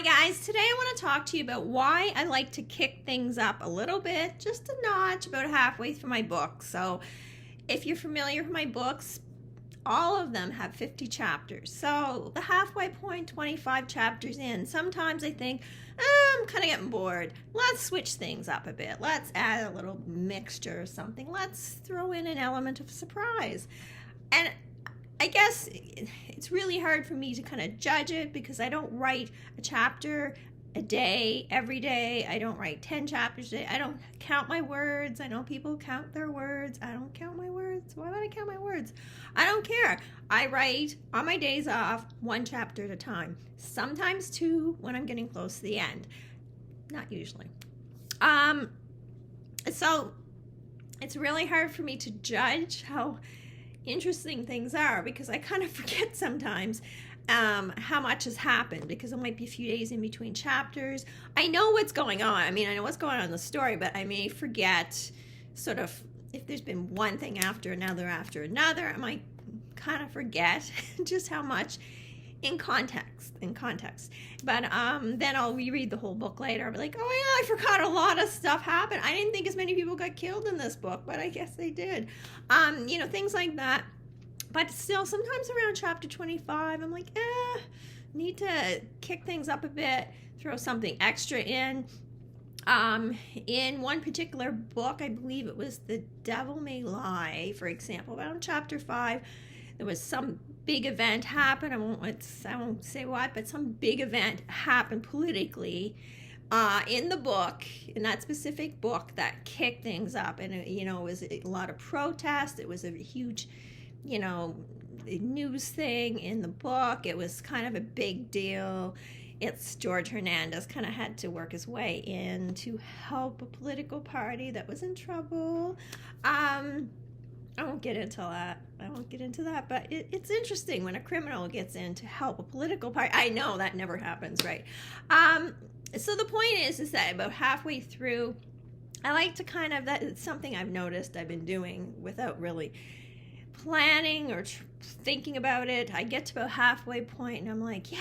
Hi guys, today I want to talk to you about why I like to kick things up a little bit, just a notch, about halfway through my book. So if you're familiar with my books, all of them have 50 chapters. So the halfway point, 25 chapters in, sometimes I think, I'm kind of getting bored. Let's switch things up a bit. Let's add a little mixture or something. Let's throw in an element of surprise. And I guess it's really hard for me to kind of judge it because I don't write a chapter a day, every day. I don't write 10 chapters a day. I don't count my words. I know people count their words. I don't count my words. Why would I count my words? I don't care. I write on my days off 1 chapter at a time. Sometimes 2 when I'm getting close to the end. Not usually. So it's really hard for me to judge how interesting things are because I kind of forget sometimes how much has happened because it might be a few days in between chapters. I know what's going on. I mean, I know what's going on in the story, but I may forget sort of if there's been one thing after another, I might kind of forget just how much in context. But then I'll reread the whole book later. I'll be like, oh yeah, I forgot a lot of stuff happened. I didn't think as many people got killed in this book, but I guess they did. Things like that. But still, sometimes around chapter 25, I'm like, need to kick things up a bit, throw something extra in. In one particular book, I believe it was The Devil May Lie, for example, around chapter 5, there was some big event happen. I won't say what, but some big event happened politically in the book, in that specific book, that kicked things up. And it was a lot of protest. It was a huge, news thing in the book. It was kind of a big deal. It's George Hernandez kind of had to work his way in to help a political party that was in trouble. I won't get into that. But it's interesting when a criminal gets in to help a political party. I know that never happens, right? So the point is that about halfway through, I like to it's something I've noticed I've been doing without really planning or thinking about it. I get to about halfway point and I'm like, yeah,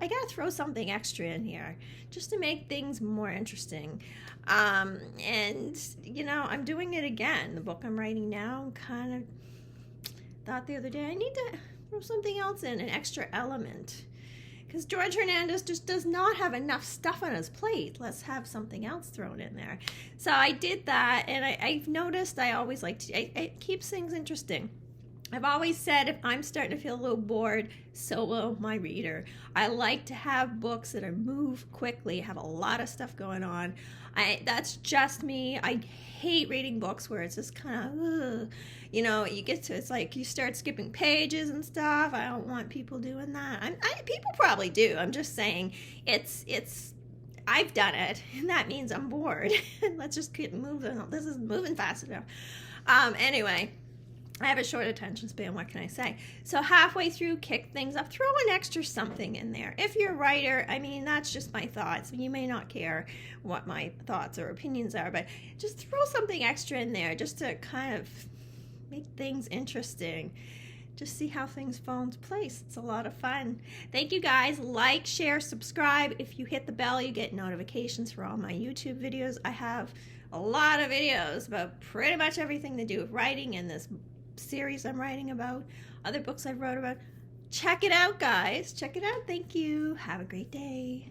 I gotta throw something extra in here just to make things more interesting. I'm doing it again. The book I'm writing now, kind of thought the other day I need to throw something else in, an extra element, because George Hernandez just does not have enough stuff on his plate. Let's have something else thrown in there. So I did that, and I've noticed I always like to, it keeps things interesting. I've always said if I'm starting to feel a little bored, so will my reader. I like to have books that move quickly, have a lot of stuff going on. That's just me. I hate reading books where it's just kind of, you get to, it's like you start skipping pages and stuff. I don't want people doing that. People probably do. I'm just saying I've done it, and that means I'm bored. Let's just keep moving. This is moving fast enough. Anyway, I have a short attention span, what can I say? So halfway through, kick things up, throw an extra something in there. If you're a writer, that's just my thoughts. You may not care what my thoughts or opinions are, but just throw something extra in there just to kind of make things interesting. Just see how things fall into place. It's a lot of fun. Thank you guys. Like, share, subscribe. If you hit the bell, you get notifications for all my YouTube videos. I have a lot of videos about pretty much everything to do with writing in this series I'm writing about, other books I've wrote about. Check it out, guys. Check it out. Thank you. Have a great day.